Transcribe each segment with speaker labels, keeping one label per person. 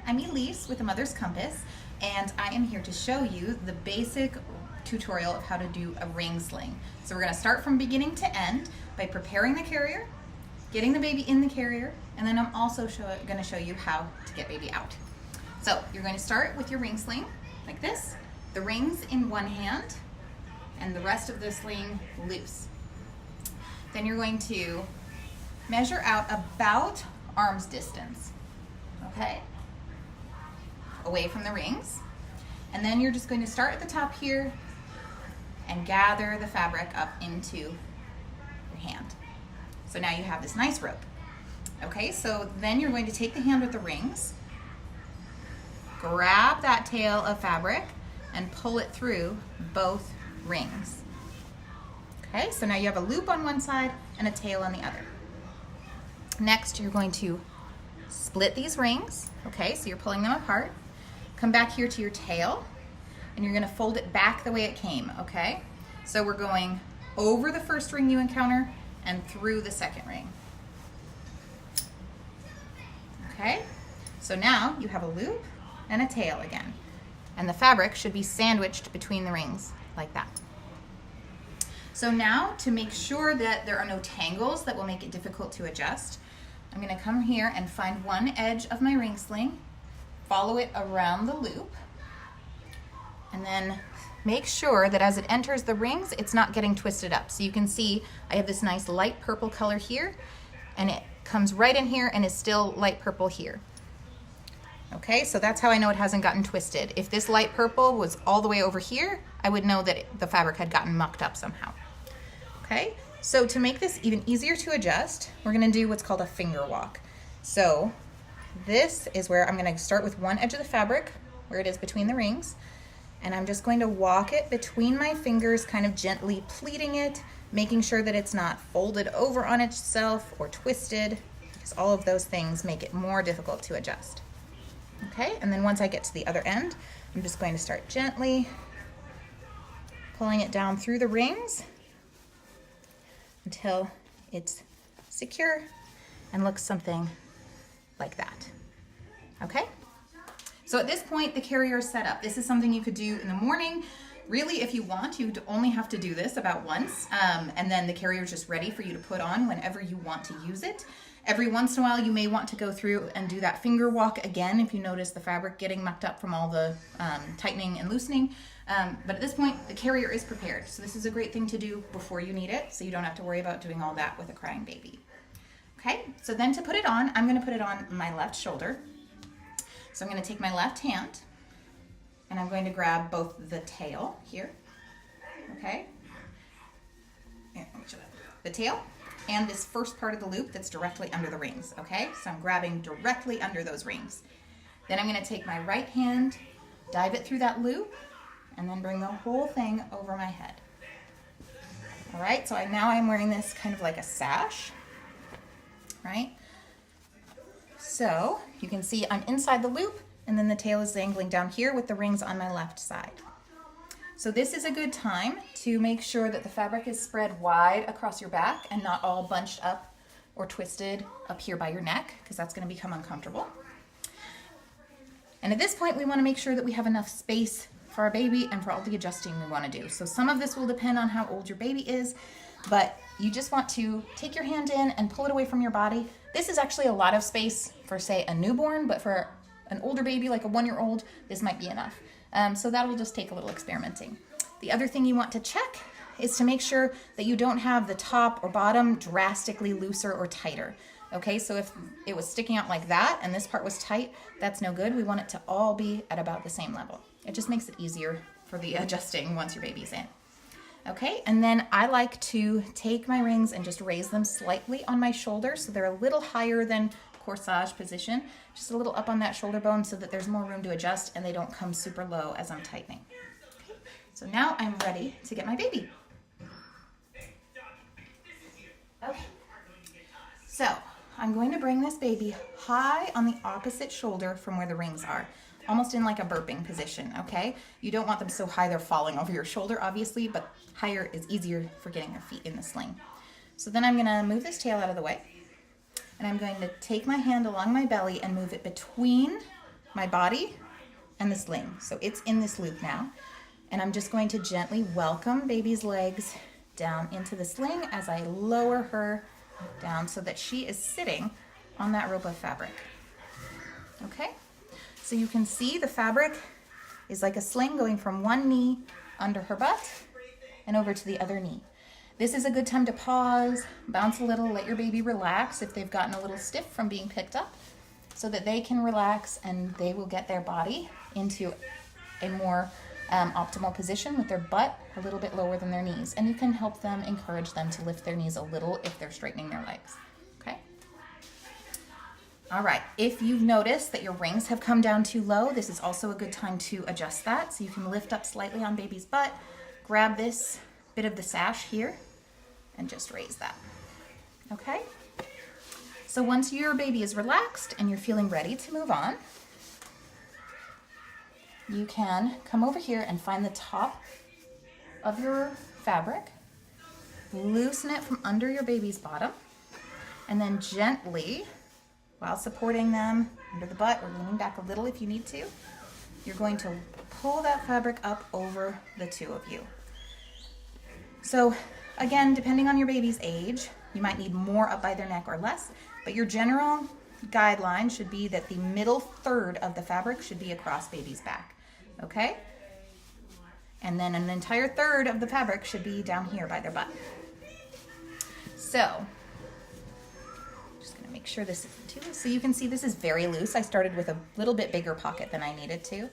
Speaker 1: I'm Elise with A Mother's Compass, and I am here to show you the basic tutorial of how to do a ring sling. So we're going to start from beginning to end by preparing the carrier, getting the baby in the carrier, and then I'm also going to show you how to get baby out. So you're going to start with your ring sling like this, the rings in one hand and the rest of the sling loose. Then you're going to measure out about arm's distance, okay, away from the rings. And then you're just going to start at the top here and gather the fabric up into your hand. So now you have this nice rope. Okay, so then you're going to take the hand with the rings, grab that tail of fabric, and pull it through both rings. Okay, so now you have a loop on one side and a tail on the other. Next, you're going to split these rings. Okay, so you're pulling them apart. Come back here to your tail, and you're going to fold it back the way it came, okay? So we're going over the first ring you encounter and through the second ring. Okay, so now you have a loop and a tail again, and the fabric should be sandwiched between the rings like that. So now, to make sure that there are no tangles that will make it difficult to adjust, I'm going to come here and find one edge of my ring sling, follow it around the loop, and then make sure that as it enters the rings, it's not getting twisted up. So you can see I have this nice light purple color here, and it comes right in here and is still light purple here. Okay, so that's how I know it hasn't gotten twisted. If this light purple was all the way over here, I would know that the fabric had gotten mucked up somehow. Okay, so to make this even easier to adjust, we're gonna do what's called a finger walk. So this is where I'm gonna start with one edge of the fabric, where it is between the rings, and I'm just going to walk it between my fingers, kind of gently pleating it, making sure that it's not folded over on itself or twisted, because all of those things make it more difficult to adjust. Okay, and then once I get to the other end, I'm just going to start gently pulling it down through the rings until it's secure and looks something like that. Okay? So at this point, the carrier is set up. This is something you could do in the morning. Really, if you want, you'd only have to do this about once, and then the carrier is just ready for you to put on whenever you want to use it. Every once in a while, you may want to go through and do that finger walk again if you notice the fabric getting mucked up from all the tightening and loosening. But at this point, the carrier is prepared. So this is a great thing to do before you need it, so you don't have to worry about doing all that with a crying baby. Okay, so then to put it on, I'm going to put it on my left shoulder. So I'm going to take my left hand, and I'm going to grab both the tail here, okay? Yeah, let me show that. The tail and this first part of the loop that's directly under the rings, okay? So I'm grabbing directly under those rings. Then I'm going to take my right hand, dive it through that loop, and then bring the whole thing over my head. All right, so now I'm wearing this kind of like a sash, right? So you can see I'm inside the loop, and then the tail is dangling down here with the rings on my left side. So this is a good time to make sure that the fabric is spread wide across your back and not all bunched up or twisted up here by your neck, because that's going to become uncomfortable. And at this point, we want to make sure that we have enough space for our baby and for all the adjusting we want to do. So some of this will depend on how old your baby is, but you just want to take your hand in and pull it away from your body. This is actually a lot of space for, say, a newborn, but for an older baby, like a 1-year-old, this might be enough. So that'll just take a little experimenting. The other thing you want to check is to make sure that you don't have the top or bottom drastically looser or tighter. Okay, so if it was sticking out like that and this part was tight, that's no good. We want it to all be at about the same level. It just makes it easier for the adjusting once your baby's in. Okay, and then I like to take my rings and just raise them slightly on my shoulder so they're a little higher than corsage position, just a little up on that shoulder bone so that there's more room to adjust and they don't come super low as I'm tightening. Okay, so now I'm ready to get my baby. Okay, so I'm going to bring this baby high on the opposite shoulder from where the rings are, almost in like a burping position, okay? You don't want them so high they're falling over your shoulder, obviously, but higher is easier for getting your feet in the sling. So then I'm gonna move this tail out of the way, and I'm going to take my hand along my belly and move it between my body and the sling. So it's in this loop now. And I'm just going to gently welcome baby's legs down into the sling as I lower her down so that she is sitting on that rope of fabric. Okay, so you can see the fabric is like a sling going from one knee under her butt and over to the other knee. This is a good time to pause, bounce a little, let your baby relax if they've gotten a little stiff from being picked up, so that they can relax and they will get their body into a more optimal position with their butt a little bit lower than their knees. And you can help them, encourage them to lift their knees a little if they're straightening their legs. Okay? All right, if you've noticed that your rings have come down too low, this is also a good time to adjust that. So you can lift up slightly on baby's butt, grab this bit of the sash here, and just raise that. Okay? So once your baby is relaxed and you're feeling ready to move on, you can come over here and find the top of your fabric, loosen it from under your baby's bottom, and then gently, while supporting them under the butt or leaning back a little if you need to, you're going to pull that fabric up over the two of you. So again, depending on your baby's age, you might need more up by their neck or less, but your general guideline should be that the middle third of the fabric should be across baby's back, okay? And then an entire third of the fabric should be down here by their butt. So, just gonna make sure this isn't too loose. So you can see this is very loose. I started with a little bit bigger pocket than I needed to,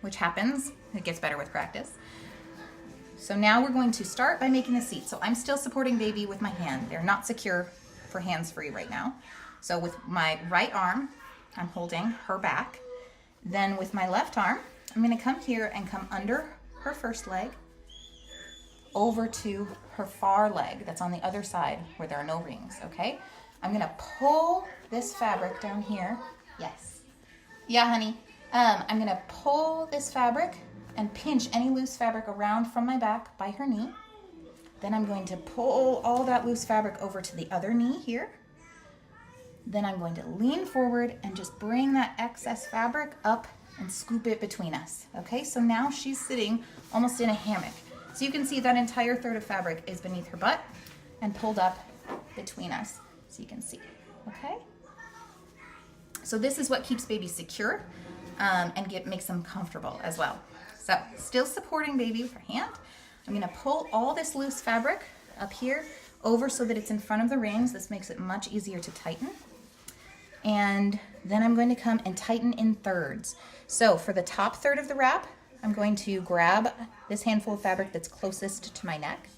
Speaker 1: which happens. It gets better with practice. So now we're going to start by making a seat. So I'm still supporting baby with my hand. They're not secure for hands-free right now. So with my right arm, I'm holding her back. Then with my left arm, I'm gonna come here and come under her first leg, over to her far leg that's on the other side where there are no rings, okay? I'm gonna pull this fabric down here. Yes. Yeah, honey. I'm gonna pull this fabric and pinch any loose fabric around from my back by her knee. Then I'm going to pull all that loose fabric over to the other knee here. Then I'm going to lean forward and just bring that excess fabric up and scoop it between us. Okay, so now she's sitting almost in a hammock. So you can see that entire third of fabric is beneath her butt and pulled up between us, so you can see, okay? So this is what keeps baby secure and makes them comfortable as well. So still supporting baby with her hand. I'm gonna pull all this loose fabric up here over so that it's in front of the rings. This makes it much easier to tighten. And then I'm going to come and tighten in thirds. So for the top third of the wrap, I'm going to grab this handful of fabric that's closest to my neck,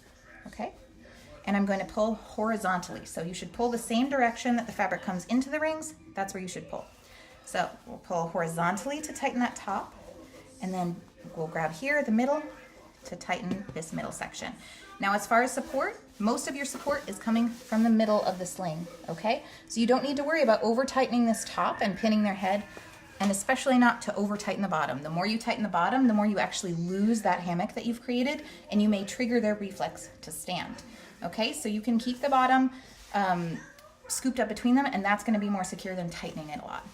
Speaker 1: okay? And I'm going to pull horizontally. So you should pull the same direction that the fabric comes into the rings. That's where you should pull. So we'll pull horizontally to tighten that top, and then we'll grab here, the middle, to tighten this middle section. Now, as far as support, most of your support is coming from the middle of the sling, okay? So you don't need to worry about over-tightening this top and pinning their head, and especially not to over-tighten the bottom. The more you tighten the bottom, the more you actually lose that hammock that you've created, and you may trigger their reflex to stand, okay? So you can keep the bottom scooped up between them, and that's gonna be more secure than tightening it a lot.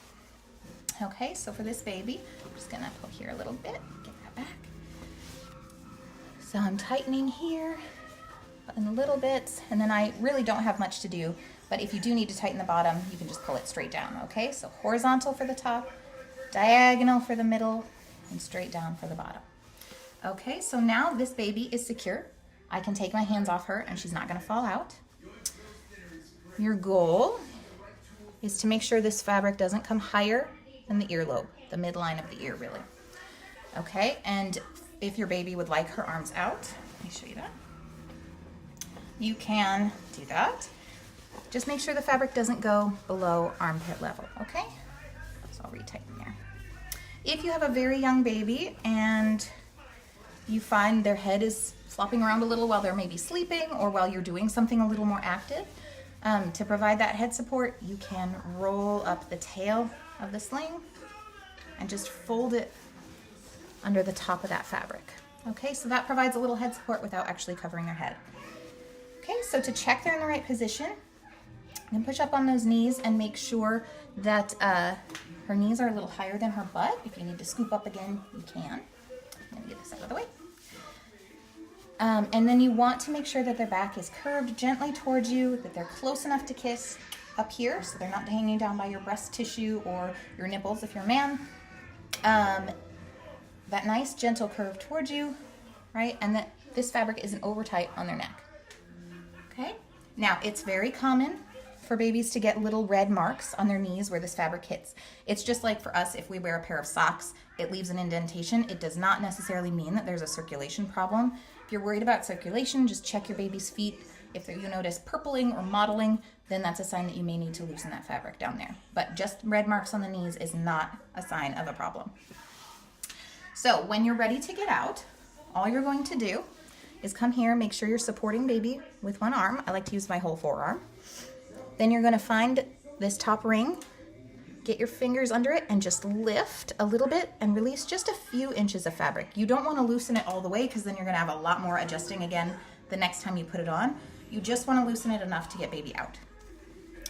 Speaker 1: Okay, so for this baby, I'm just gonna pull here a little bit, get that back. So I'm tightening here in little bits, and then I really don't have much to do, but if you do need to tighten the bottom, you can just pull it straight down, okay? So horizontal for the top, diagonal for the middle, and straight down for the bottom. Okay, so now this baby is secure. I can take my hands off her and she's not gonna fall out. Your goal is to make sure this fabric doesn't come higher than the earlobe, the midline of the ear really. Okay, and if your baby would like her arms out, let me show you that. You can do that. Just make sure the fabric doesn't go below armpit level, okay? So I'll retighten there. If you have a very young baby and you find their head is flopping around a little while they're maybe sleeping or while you're doing something a little more active, to provide that head support, you can roll up the tail of the sling and just fold it under the top of that fabric. Okay, so that provides a little head support without actually covering their head. Okay, so to check they're in the right position, you can push up on those knees and make sure that her knees are a little higher than her butt. If you need to scoop up again, you can. Let me get this out of the way. And then you want to make sure that their back is curved gently towards you, that they're close enough to kiss up here so they're not hanging down by your breast tissue or your nipples if you're a man. That nice gentle curve towards you, right? And that this fabric isn't over tight on their neck. Okay? Now, it's very common for babies to get little red marks on their knees where this fabric hits. It's just like for us, if we wear a pair of socks, it leaves an indentation. It does not necessarily mean that there's a circulation problem. If you're worried about circulation, just check your baby's feet. If you notice purpling or mottling, then that's a sign that you may need to loosen that fabric down there. But just red marks on the knees is not a sign of a problem. So when you're ready to get out, all you're going to do is come here, make sure you're supporting baby with one arm. I like to use my whole forearm. Then you're going to find this top ring, get your fingers under it, and just lift a little bit and release just a few inches of fabric. You don't want to loosen it all the way because then you're going to have a lot more adjusting again the next time you put it on. You just want to loosen it enough to get baby out.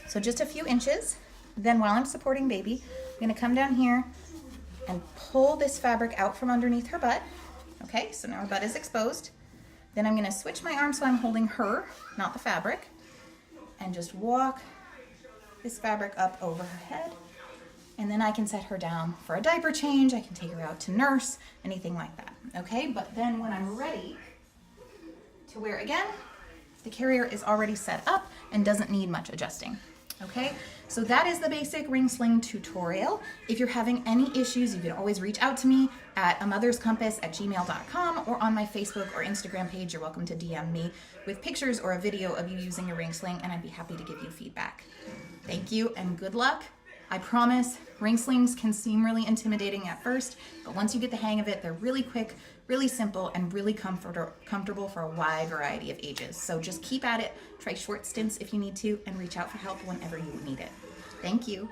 Speaker 1: So just a few inches. Then while I'm supporting baby, I'm going to come down here and pull this fabric out from underneath her butt. Okay, so now her butt is exposed. Then I'm going to switch my arm so I'm holding her, not the fabric, and just walk this fabric up over her head. And then I can set her down for a diaper change. I can take her out to nurse, anything like that. Okay, but then when I'm ready to wear again, the carrier is already set up and doesn't need much adjusting. Okay, so that is the basic ring sling tutorial. If you're having any issues, you can always reach out to me at amotherscompass@gmail.com or on my Facebook or Instagram page. You're welcome to DM me with pictures or a video of you using a ring sling, and I'd be happy to give you feedback. Thank you and good luck. I promise ring slings can seem really intimidating at first, but once you get the hang of it, they're really quick, really simple, and really comfortable for a wide variety of ages. So just keep at it, try short stints if you need to, and reach out for help whenever you need it. Thank you.